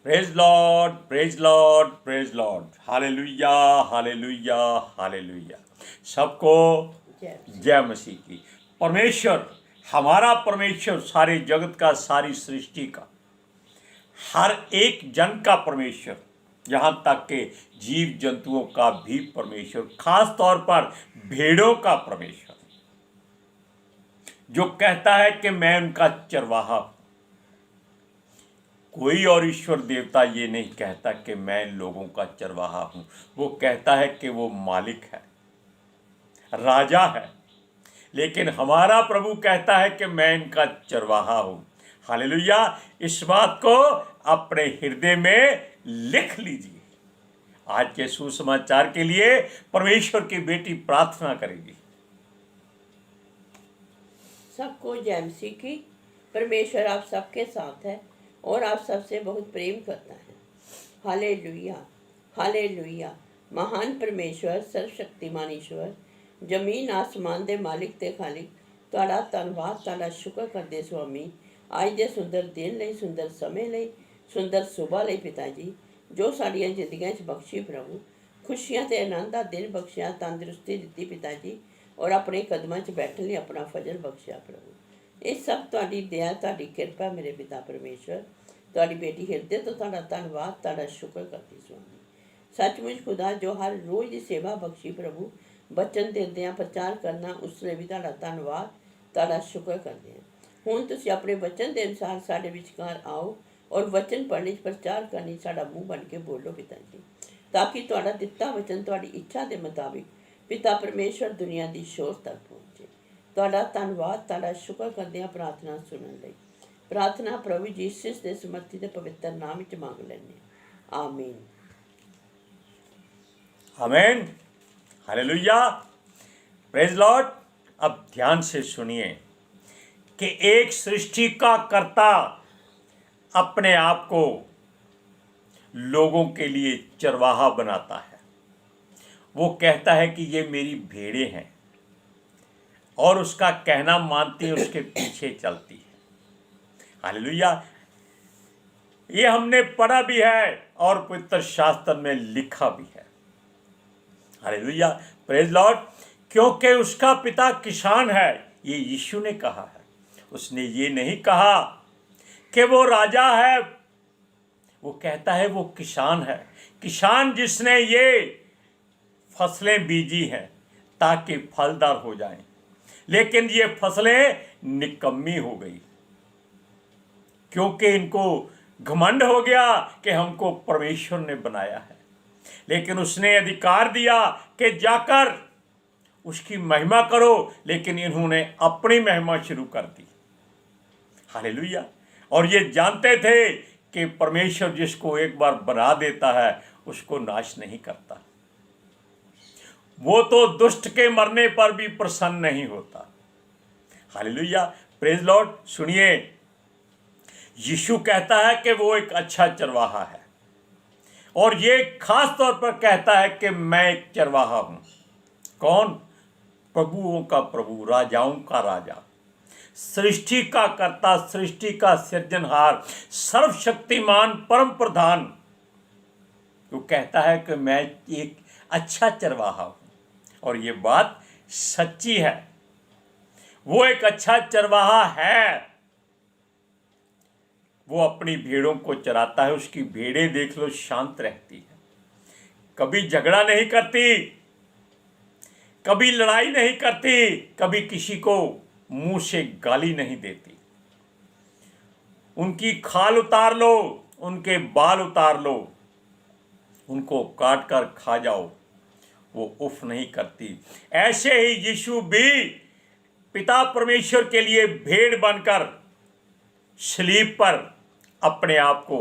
Praise Lord, praise Lord, praise Lord. Hallelujah, hallelujah, hallelujah. सबको जय मसीह की। परमेश्वर, हमारा परमेश्वर, सारे जगत का, सारी सृष्टि का, हर एक जन का परमेश्वर, यहाँ तक के जीव जंतुओं का भी परमेश्वर, खास तौर पर भेड़ों का परमेश्वर, जो कहता है कि मैं उनका चरवाहा हूं। कोई और ईश्वर देवता ये नहीं कहता कि मैं लोगों का चरवाहा हूं। वो कहता है कि वो मालिक है, राजा है। लेकिन हमारा प्रभु कहता है कि मैं इनका चरवाहा हूं। हालेलुया। इस बात को अपने हृदय में लिख लीजिए। आज के सुसमाचार के लिए परमेश्वर की बेटी प्रार्थना करेगी। सबको जय मसीह की। परमेश्वर आप सबके साथ है और आप सबसे बहुत प्रेम करता है। Hallelujah, hallelujah. महान परमेश्वर, सर्वशक्तिमान ईश्वर, जमीन आसमान दे मालिक ते खालिक, तुहाड़ा धन्नवाद, तुहाड़ा शुक्र करदे स्वामी, आज दे सुंदर दिन लई, सुंदर समय लई, सुंदर सुबह लई पिता जी, जो साड़ियां जिंदगियां च बख्शी प्रभु, खुशियां ते आनंद दा दिन बख्शिया, तंदुरुस्ती दित्ती पिता जी, और अपने कदमां च बैठने लई अपना फजल बख्शिया प्रभु। ये सब तुहाड़ी दया, तुहाड़ी किरपा मेरे पिता परमेश्वर। तुहाड़ी बेटी हृदय तो तुहाड़ा धन्नवाद, तुहाड़ा शुक्र करती स्वामी। सचमुच खुदा, जो हर रोज़ की सेवा बख्शी प्रभु, बचन देंदियां प्रचार करना, उसने भी तुहाड़ा धन्नवाद, तुहाड़ा शुक्र करते हैं। हुण तुसीं अपने वचन के अनुसार साडे विचकार आओ और वचन पढ़ने प्रचार करने साडा मूँह बन के बोलो पिता जी, ताकि तुहाड़ा दिता वचन तुहाड़ी इच्छा के मुताबिक पिता परमेश्वर दुनिया की शोर तक पहुँचे। तुहाड़ा धन्नवाद, तुहाड़ा शुक्र करते हैं प्रार्थना सुनने लई। प्रार्थना प्रभु जीसस के समर्थी के पवित्र नाम विच मंग लैंदे हां। आमीन, आमीन, हालेलुया, प्रेज लॉर्ड। अब ध्यान से सुनिए कि एक सृष्टि का कर्ता अपने आप को लोगों के लिए चरवाहा बनाता है। वो कहता है कि ये मेरी भेड़ें हैं, और उसका कहना मानती है, उसके पीछे चलती है। हालेलुया। ये हमने पढ़ा भी है और पवित्र शास्त्र में लिखा भी है। Hallelujah, praise Lord. क्योंकि उसका पिता किसान है, ये यीशु ने कहा है। उसने ये नहीं कहा कि वो राजा है, वो कहता है वो किसान है। किसान जिसने ये फसलें बीजी हैं ताकि फलदार हो जाएं, लेकिन ये फसलें निकम्मी हो गई, क्योंकि इनको घमंड हो गया कि हमको परमेश्वर ने बनाया है। लेकिन उसने अधिकार दिया कि जाकर उसकी महिमा करो, लेकिन इन्होंने अपनी महिमा शुरू कर दी। हालेलुया। और ये जानते थे कि परमेश्वर जिसको एक बार बना देता है उसको नाश नहीं करता। वो तो दुष्ट के मरने पर भी प्रसन्न नहीं होता। Hallelujah, praise Lord. सुनिए, यीशु कहता है कि वो एक अच्छा चरवाहा है, और ये खास तौर पर कहता है कि मैं एक चरवाहा हूं। कौन? प्रभुओं का प्रभु, राजाओं का राजा, सृष्टि का कर्ता, सृष्टि का सृजनहार, सर्वशक्तिमान, परम प्रधान। वो कहता है कि मैं एक अच्छा चरवाहा हूं, और ये बात सच्ची है। वो एक अच्छा चरवाहा है। वो अपनी भेड़ों को चराता है। उसकी भेड़ें देख लो, शांत रहती है, कभी झगड़ा नहीं करती, कभी लड़ाई नहीं करती, कभी किसी को मुंह से गाली नहीं देती। उनकी खाल उतार लो, उनके बाल उतार लो, उनको काट कर खा जाओ, वो उफ नहीं करती। ऐसे ही यीशु भी पिता परमेश्वर के लिए भेड़ बनकर सलीब पर अपने आप को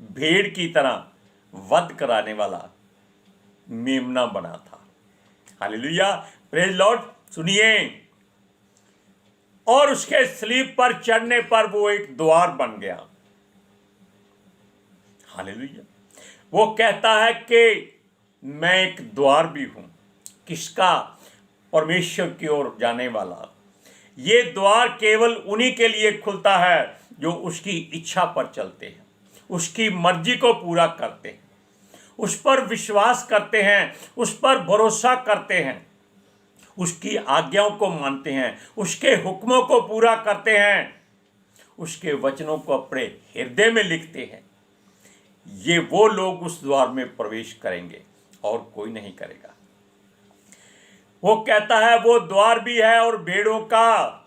भेड़ की तरह वध कराने वाला मेमना बना था। Hallelujah, praise Lord. सुनिए, और उसके सलीब पर चढ़ने पर वो एक द्वार बन गया। हालेलुया। वो कहता है कि मैं एक द्वार भी हूं। किसका? परमेश्वर की ओर जाने वाला। ये द्वार केवल उन्हीं के लिए खुलता है जो उसकी इच्छा पर चलते हैं, उसकी मर्जी को पूरा करते हैं, उस पर विश्वास करते हैं, उस पर भरोसा करते हैं, उसकी आज्ञाओं को मानते हैं, उसके हुक्मों को पूरा करते हैं, उसके वचनों को अपने हृदय में लिखते हैं, ये वो लोग उस द्वार में प्रवेश करेंगे और कोई नहीं करेगा। वो कहता है वो द्वार भी है और भेड़ों का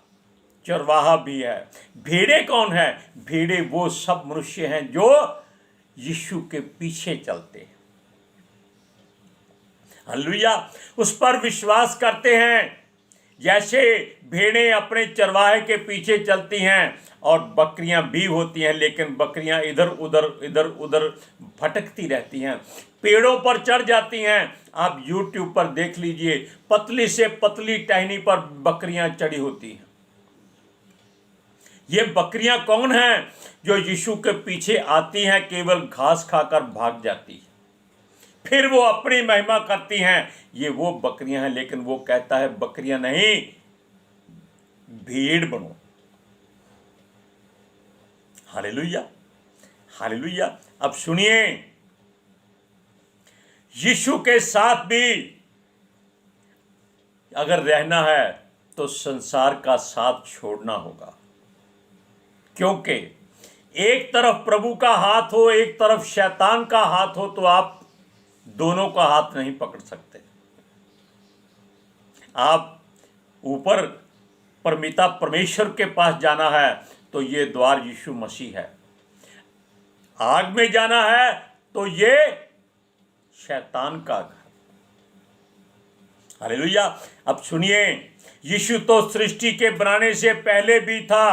चरवाहा भी है। भेड़े कौन है? भेड़े वो सब मनुष्य हैं जो यीशु के पीछे चलते हैं। हालेलुया। उस पर विश्वास करते हैं। जैसे भेड़ें अपने चरवाहे के पीछे चलती हैं और बकरियां भी होती हैं, लेकिन बकरियां इधर उधर भटकती रहती हैं, पेड़ों पर चढ़ जाती हैं। आप YouTube पर देख लीजिए, पतली से पतली टहनी पर बकरियां चढ़ी होती हैं। ये बकरियां कौन हैं? जो यीशु के पीछे आती हैं, केवल घास खाकर भाग जाती हैं, फिर वो अपनी महिमा करती हैं। ये वो बकरियां हैं, लेकिन वो कहता है बकरियां नहीं, भेड़ बनो। Hallelujah, hallelujah. अब सुनिए, यीशु के साथ भी अगर रहना है तो संसार का साथ छोड़ना होगा, क्योंकि एक तरफ प्रभु का हाथ हो, एक तरफ शैतान का हाथ हो, तो आप दोनों का हाथ नहीं पकड़ सकते। आप ऊपर परमिता परमेश्वर के पास जाना है तो ये द्वार यीशु मसीह है। आग में जाना है तो ये शैतान का घर। हालेलुया। अब सुनिए, यीशु तो सृष्टि के बनाने से पहले भी था,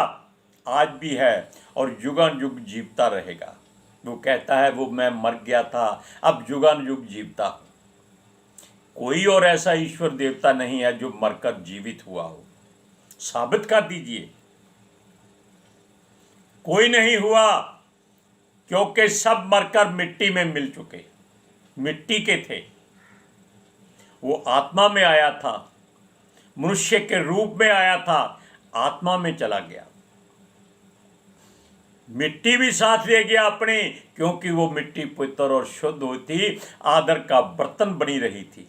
आज भी है और युगान युग जीवता रहेगा। वो कहता है वो मैं मर गया था, अब युगान युग जीवता हूं। कोई और ऐसा ईश्वर देवता नहीं है जो मरकर जीवित हुआ हो। साबित कर दीजिए। कोई नहीं हुआ, क्योंकि सब मरकर मिट्टी में मिल चुके, मिट्टी के थे। वो आत्मा में आया था, मनुष्य के रूप में आया था, आत्मा में चला गया, मिट्टी भी साथ ले गया अपनी, क्योंकि वो मिट्टी पवित्र और शुद्ध होती, आदर का बर्तन बनी रही थी।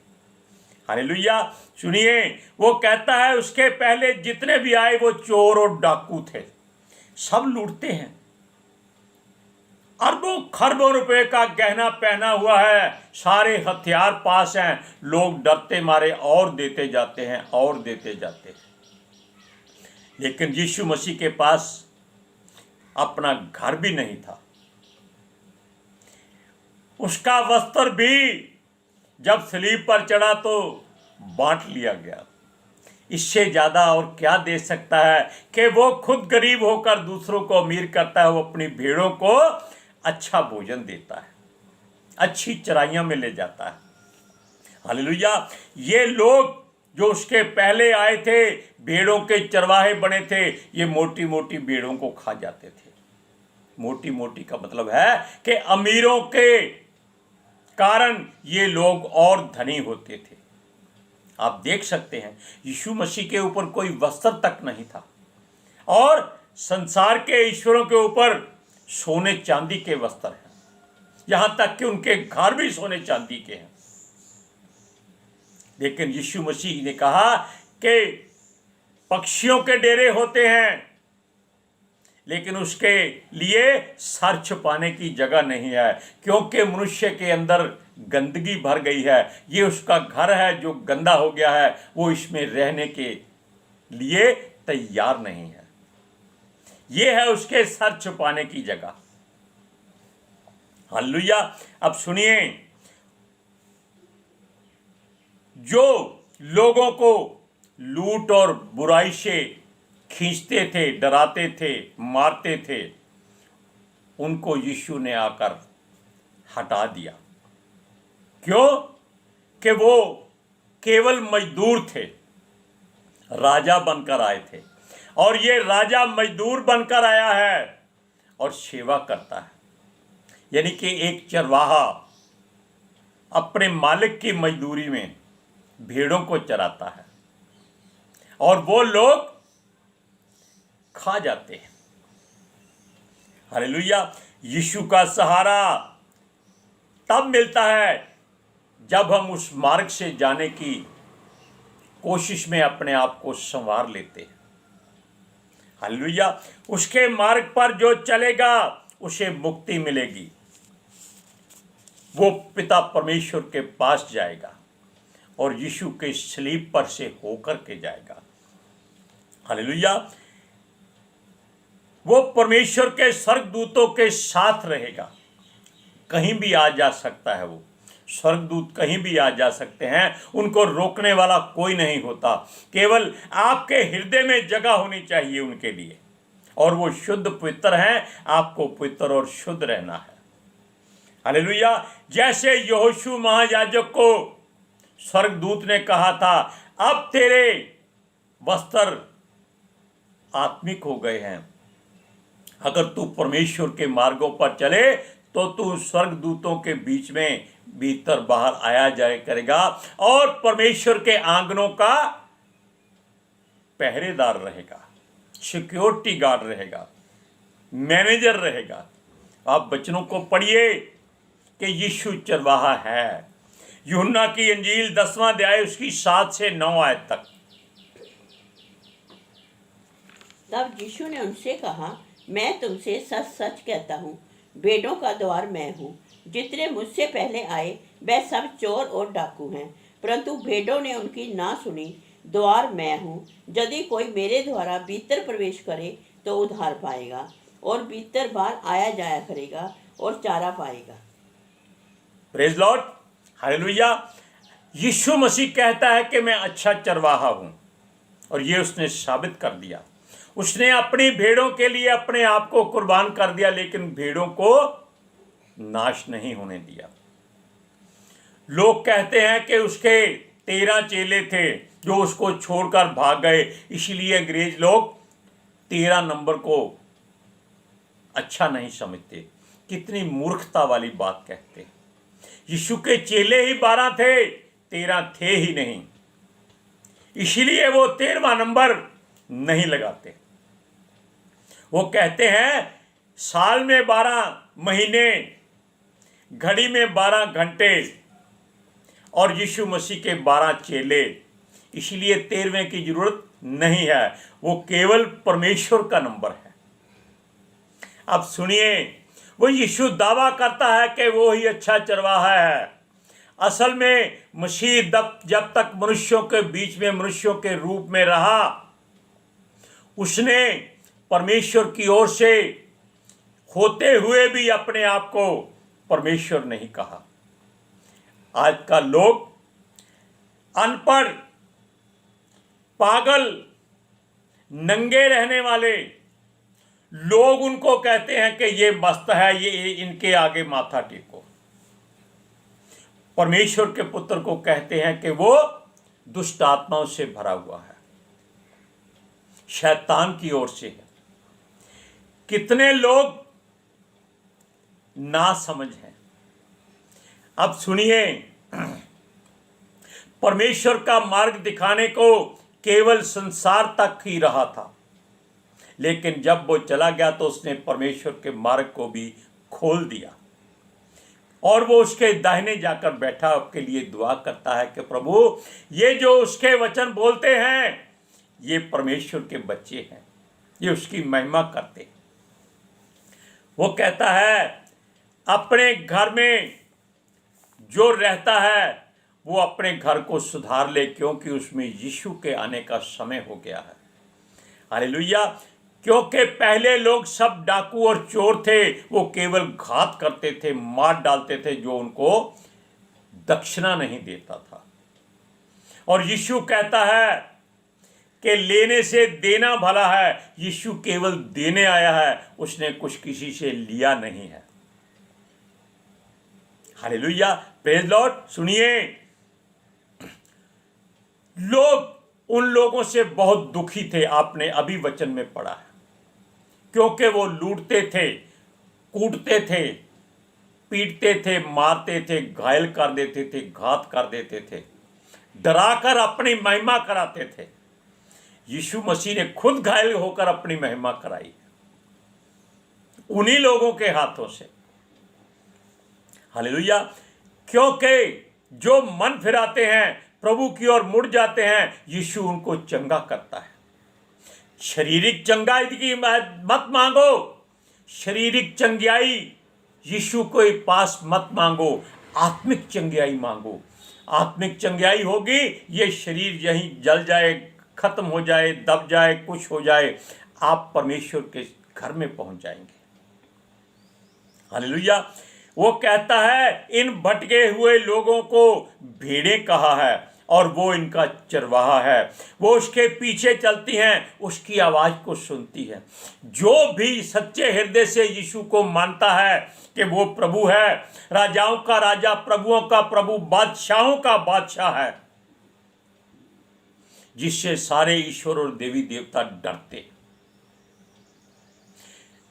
हालेलुया। सुनिए, वो कहता है उसके पहले जितने भी आए वो चोर और डाकू थे, सब लूटते हैं। अरबों खरबों रुपए का गहना पहना हुआ है, सारे हथियार पास हैं, लोग डरते मारे और देते जाते हैं और देते जाते हैं। लेकिन यीशु मसीह के पास अपना घर भी नहीं था। उसका वस्त्र भी जब सलीब पर चढ़ा तो बांट लिया गया। इससे ज्यादा और क्या दे सकता है कि वो खुद गरीब होकर दूसरों को अमीर करता है। वो अपनी भेड़ों को अच्छा भोजन देता है, अच्छी चराइयां में ले जाता है। हालेलुया। ये लोग जो उसके पहले आए थे, भेड़ों के चरवाहे बने थे, ये मोटी मोटी भेड़ों को खा जाते थे। मोटी मोटी का मतलब है कि अमीरों के कारण ये लोग और धनी होते थे। आप देख सकते हैं यीशु मसीह के ऊपर कोई वस्त्र तक नहीं था, और संसार के ईश्वरों के ऊपर सोने चांदी के वस्त्र हैं, यहां तक कि उनके घर भी सोने चांदी के हैं। लेकिन यीशु मसीह ने कहा कि पक्षियों के डेरे होते हैं, लेकिन उसके लिए सर छुपाने की जगह नहीं है, क्योंकि मनुष्य के अंदर गंदगी भर गई है। ये उसका घर है जो गंदा हो गया है, वो इसमें रहने के लिए तैयार नहीं है। ये है उसके सर छुपाने की जगह। हालेलुया। अब सुनिए, जो लोगों को लूट और बुराई से खींचते थे, डराते थे, मारते थे, उनको यीशु ने आकर हटा दिया। क्यों? कि वो केवल मजदूर थे, राजा बनकर आए थे, और ये राजा मजदूर बनकर आया है और सेवा करता है। यानी कि एक चरवाहा अपने मालिक की मजदूरी में भेड़ों को चराता है, और वो लोग खा जाते हैं। हालेलुया। यीशु का सहारा तब मिलता है जब हम उस मार्ग से जाने की कोशिश में अपने आप को संवार लेते हैं। हालेलुया। उसके मार्ग पर जो चलेगा उसे मुक्ति मिलेगी, वो पिता परमेश्वर के पास जाएगा और यीशु के सलीब पर से होकर के जाएगा। हालेलुया। वो परमेश्वर के स्वर्गदूतों के साथ रहेगा। कहीं भी आ जा सकता है, वो स्वर्गदूत कहीं भी आ जा सकते हैं, उनको रोकने वाला कोई नहीं होता। केवल आपके हृदय में जगह होनी चाहिए उनके लिए, और वो शुद्ध पवित्र हैं। आपको पवित्र और शुद्ध रहना है। हालेलुया। जैसे यहोशू महायाजक को स्वर्गदूत ने कहा था, अब तेरे वस्त्र आत्मिक हो गए हैं, अगर तू परमेश्वर के मार्गों पर चले तो तू स्वर्गदूतों के बीच में भीतर बाहर आया जाया करेगा और परमेश्वर के आंगनों का पहरेदार रहेगा, सिक्योरिटी गार्ड रहेगा, मैनेजर रहेगा। आप वचनों को पढ़िए कि यीशु चरवाहा है। यूहन्ना की इंजील 10वां अध्याय उसकी 7 से 9 आयत तक। तब यीशु ने उनसे कहा, मैं तुमसे सच सच कहता हूँ, भेड़ों का द्वार मैं हूँ। जितने मुझसे पहले आए वह सब चोर और डाकू हैं, परंतु भेड़ों ने उनकी ना सुनी। द्वार मैं हूँ। यदि कोई मेरे द्वारा भीतर प्रवेश करे तो उद्धार पाएगा, और भीतर बाहर आया जाया करेगा और चारा पाएगा। Praise Lord. हालेलुया। यीशु मसीह कहता है कि मैं अच्छा चरवाहा हूं, और ये उसने साबित कर दिया। उसने अपनी भेड़ों के लिए अपने आप को कुर्बान कर दिया, लेकिन भेड़ों को नाश नहीं होने दिया। लोग कहते हैं कि उसके 13 चेले थे जो उसको छोड़कर भाग गए, इसलिए अंग्रेज लोग 13 नंबर को अच्छा नहीं समझते। कितनी मूर्खता वाली बात कहते। यीशु के चेले ही 12 थे, 13 थे ही नहीं, इसीलिए वो 13वां नंबर नहीं लगाते। वो कहते हैं साल में 12 महीने, घड़ी में 12 घंटे, और यीशु मसीह के 12 चेले, इसीलिए 13वें की जरूरत नहीं है। वो केवल परमेश्वर का नंबर है। अब सुनिए, वो यीशु दावा करता है कि वो ही अच्छा चरवाहा है। असल में मसीह जब तक मनुष्यों के बीच में मनुष्यों के रूप में रहा, उसने परमेश्वर की ओर से होते हुए भी अपने आप को परमेश्वर नहीं कहा। आज का लोग अनपढ़, पागल, नंगे रहने वाले लोग उनको कहते हैं कि ये मस्त है, ये इनके आगे माथा टेको। परमेश्वर के पुत्र को कहते हैं कि वो दुष्ट आत्माओं से भरा हुआ है, शैतान की ओर से है। कितने लोग ना समझ हैं। अब सुनिए, परमेश्वर का मार्ग दिखाने को केवल संसार तक ही रहा था, लेकिन जब वो चला गया तो उसने परमेश्वर के मार्ग को भी खोल दिया, और वो उसके दाहिने जाकर बैठा आपके लिए दुआ करता है कि प्रभु, ये जो उसके वचन बोलते हैं ये परमेश्वर के बच्चे हैं, ये उसकी महिमा करते हैं। वो कहता है अपने घर में जो रहता है वो अपने घर को सुधार ले, क्योंकि उसमें यीशु के आने का समय हो गया है। हालेलुया। क्योंकि पहले लोग सब डाकू और चोर थे, वो केवल घात करते थे, मार डालते थे जो उनको दक्षिणा नहीं देता था। और यीशु कहता है कि लेने से देना भला है। यीशु केवल देने आया है, उसने कुछ किसी से लिया नहीं है। हालेलुया। Praise Lord. सुनिए, लोग उन लोगों से बहुत दुखी थे, आपने अभी वचन में पढ़ा है, क्योंकि वो लूटते थे, कूटते थे, पीटते थे, मारते थे, घायल कर देते थे, घात कर देते थे, डराकर अपनी महिमा कराते थे। यीशु मसीह ने खुद घायल होकर अपनी महिमा कराई। उन्हीं लोगों के हाथों से। हालेलुया। क्योंकि जो मन फिराते हैं, प्रभु की ओर मुड़ जाते हैं, यीशु उनको चंगा करता है। शारीरिक चंगाई की मत मांगो, शारीरिक चंगाई यीशु के पास मत मांगो, आत्मिक चंगाई मांगो। आत्मिक चंगाई होगी, ये शरीर यहीं जल जाए, खत्म हो जाए, दब जाए, कुछ हो जाए, आप परमेश्वर के घर में पहुंच जाएंगे। हालेलुया। वो कहता है, इन भटके हुए लोगों को भेड़ें कहा है और वो इनका चरवाहा है। वो उसके पीछे चलती हैं, उसकी आवाज को सुनती है। जो भी सच्चे हृदय से यीशु को मानता है कि वो प्रभु है, राजाओं का राजा, प्रभुओं का प्रभु, बादशाहों का बादशाह है, जिससे सारे ईश्वर और देवी देवता डरते।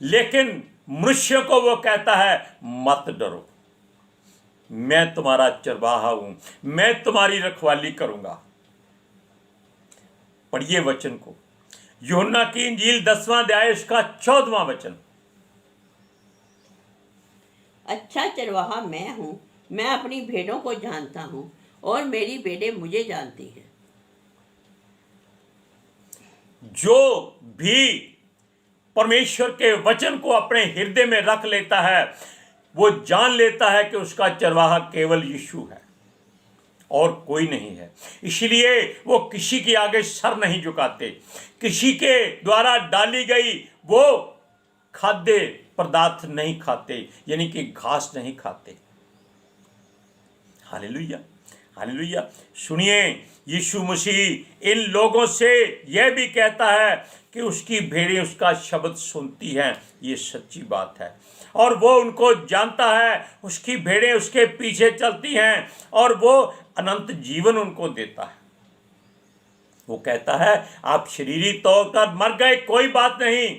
लेकिन मनुष्य को वो कहता है, मत डरो, मैं तुम्हारा चरवाहा हूं, मैं तुम्हारी रखवाली करूंगा। पढ़िए वचन को, यूहन्ना की इंजील 10वां अध्याय उसका 14वां वचन। अच्छा चरवाहा मैं हूँ, मैं अपनी भेड़ों को जानता हूँ और मेरी भेड़ें मुझे जानती हैं। जो भी परमेश्वर के वचन को अपने हृदय में रख लेता है, वो जान लेता है कि उसका चरवाहा केवल यीशु है और कोई नहीं है। इसलिए वो किसी के आगे सर नहीं झुकाते, किसी के द्वारा डाली गई वो खाद्य पदार्थ नहीं खाते, यानी कि घास नहीं खाते। Hallelujah, hallelujah. सुनिए, यीशु मसीह इन लोगों से यह भी कहता है कि उसकी भेड़ें उसका शब्द सुनती हैं। ये सच्ची बात है और वो उनको जानता है, उसकी भेड़ें उसके पीछे चलती हैं और वो अनंत जीवन उनको देता है। वो कहता है, आप शरीरी तौर पर मर गए, कोई बात नहीं,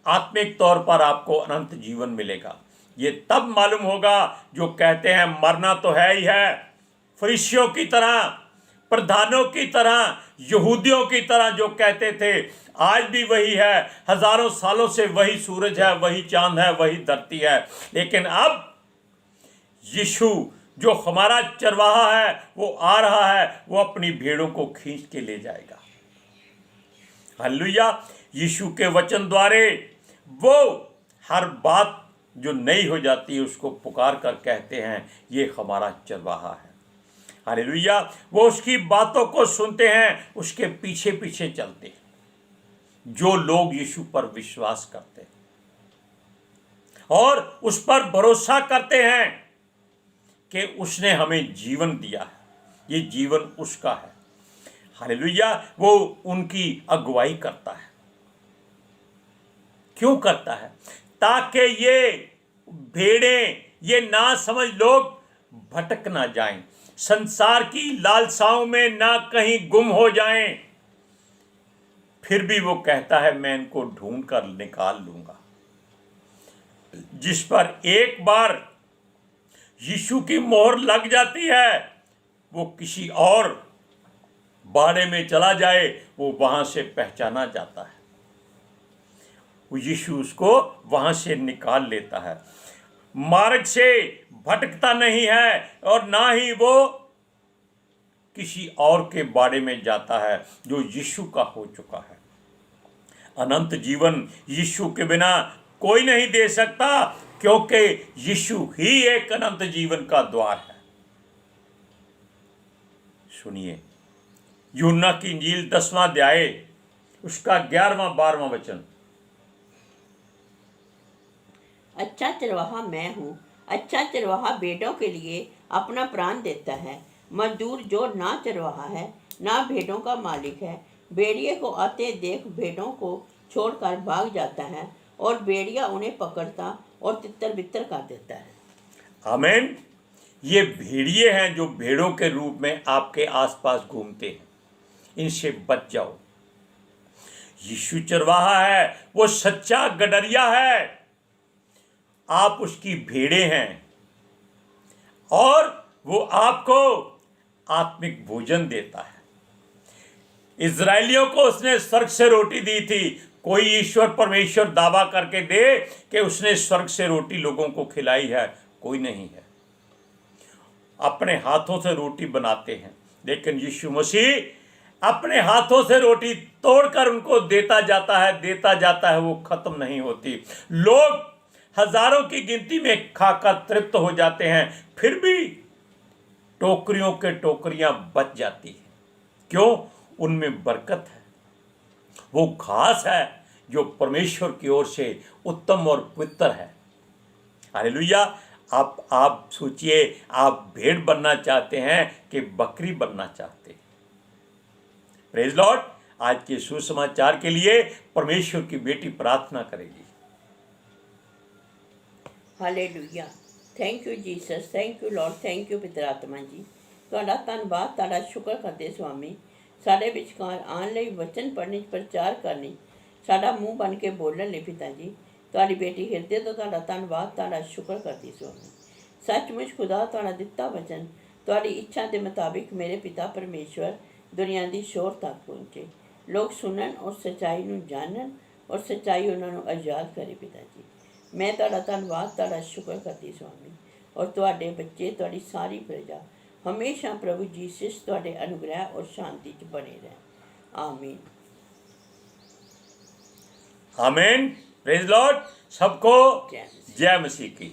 आत्मिक तौर पर आपको अनंत जीवन मिलेगा। ये तब मालूम होगा जो कहते हैं मरना तो है ही है, फरीसियों की तरह, प्रधानों की तरह, यहूदियों की तरह जो कहते थे, आज भी वही है, हजारों सालों से वही सूरज है, वही चांद है, वही धरती है। लेकिन अब यीशु जो हमारा चरवाहा है वो आ रहा है, वो अपनी भेड़ों को खींच के ले जाएगा। हालेलुया। यीशु के वचन द्वारे वो हर बात जो नई हो जाती है उसको पुकार कर कहते हैं, ये हमारा चरवाहा है। हालेलुया। वो उसकी बातों को सुनते हैं, उसके पीछे पीछे चलते हैं। जो लोग यीशु पर विश्वास करते हैं और उस पर भरोसा करते हैं कि उसने हमें जीवन दिया है, ये जीवन उसका है। हालेलुया। वो उनकी अगुवाई करता है। क्यों करता है? ताकि ये भेड़ें, ये ना समझ लोग भटक ना जाएं, संसार की लालसाओं में ना कहीं गुम हो जाएं। फिर भी वो कहता है, मैं इनको ढूंढ कर निकाल लूंगा। जिस पर एक बार यीशु की मोहर लग जाती है, वो किसी और बाड़े में चला जाए, वो वहां से पहचाना जाता है। वो यीशु उसको वहां से निकाल लेता है, मार्ग से भटकता नहीं है और ना ही वो किसी और के बारे में जाता है जो यीशु का हो चुका है। अनंत जीवन यीशु के बिना कोई नहीं दे सकता, क्योंकि यीशु ही एक अनंत जीवन का द्वार है। सुनिए, यूहन्ना की इंजील 10वां अध्याय उसका 11वां 12वां वचन। अच्छा चरवाहा मैं हूँ, अच्छा चरवाहा भेड़ों के लिए अपना प्राण देता है। मजदूर जो ना चरवाहा है ना भेड़ों का मालिक है, भेड़िए को आते देख भेड़ों को छोड़कर भाग जाता है और भेड़िया उन्हें पकड़ता और तितर बितर कर देता है। आमीन। ये भेड़िए हैं जो भेड़ों के रूप में आपके आसपास घूमते हैं, इनसे बच जाओ। यीशु चरवाहा है, वो सच्चा गडरिया है, आप उसकी भेड़ें हैं और वो आपको आत्मिक भोजन देता है। इजराइलियों को उसने स्वर्ग से रोटी दी थी, कोई ईश्वर परमेश्वर दावा करके दे कि उसने स्वर्ग से रोटी लोगों को खिलाई है, कोई नहीं है। अपने हाथों से रोटी बनाते हैं, लेकिन यीशु मसीह अपने हाथों से रोटी तोड़कर उनको देता जाता है, वो खत्म नहीं होती। लोग हजारों की गिनती में खाकर तृप्त हो जाते हैं, फिर भी टोकरियों के टोकरियां बच जाती हैं। क्यों? उनमें बरकत है। वो घास है जो परमेश्वर की ओर से उत्तम और पवित्र है। हालेलुया। आप सोचिए, आप भेड़ बनना चाहते हैं कि बकरी बनना चाहते हैं? Praise Lord. आज के सुसमाचार के लिए परमेश्वर की बेटी प्रार्थना करेगी। Hallelujah. Thank you Jesus, thank you Lord, thank you पिता आत्मा जी। ਤੁਹਾਡਾ ਧੰਨਵਾਦ, ਤੁਹਾਡਾ ਸ਼ੁਕਰ ਕਰਦੇ ਸੁਆਮੀ। ਸਾਡੇ ਵਿਚਕਾਰ ਆਉਣ ਲਈ, ਵਚਨ ਪੜ੍ਹਨੇ, ਪ੍ਰਚਾਰ ਕਰਨੀ, ਸਾਡਾ ਮੂੰਹ ਬਣ ਕੇ ਬੋਲਣ ਲਈ ਪਿਤਾ ਜੀ, ਤੁਹਾਡੀ ਬੇਟੀ ਹਿਰਦੇ ਤੋਂ ਤੁਹਾਡਾ ਧੰਨਵਾਦ, ਤੁਹਾਡਾ ਸ਼ੁਕਰ ਕਰਦੀ ਸੁਆਮੀ। ਸੱਚਮੁੱਚ ਖੁਦਾ, ਤੁਹਾਡਾ ਦਿੱਤਾ ਵਚਨ ਤੁਹਾਡੀ ਇੱਛਾ ਦੇ ਮੁਤਾਬਿਕ ਮੇਰੇ ਪਿਤਾ ਪਰਮੇਸ਼ਵਰ ਦੁਨੀਆ ਦੀ ਸ਼ੋਰ ਤੱਕ ਪਹੁੰਚੇ, ਲੋਕ ਸੁਣਨ ਔਰ ਸੱਚਾਈ ਨੂੰ ਜਾਣਨ ਔਰ ਸੱਚਾਈ ਉਹਨਾਂ ਨੂੰ ਆਜ਼ਾਦ ਕਰੇ ਪਿਤਾ ਜੀ। ਮੈਂ ਤੁਹਾਡਾ ਧੰਨਵਾਦ, ਤੁਹਾਡਾ ਸ਼ੁਕਰ ਕਰਦੀ ਸੁਆਮੀ। ਔਰ ਤੁਹਾਡੇ ਬੱਚੇ, ਤੁਹਾਡੀ ਸਾਰੀ ਪ੍ਰਜਾ हमेशा प्रभु जीसस ਤੁਹਾਡੇ अनुग्रह और शांति च बने रहें। आमीन। आमीन। Praise Lord. सबको जय मसीह। जय मसीह की।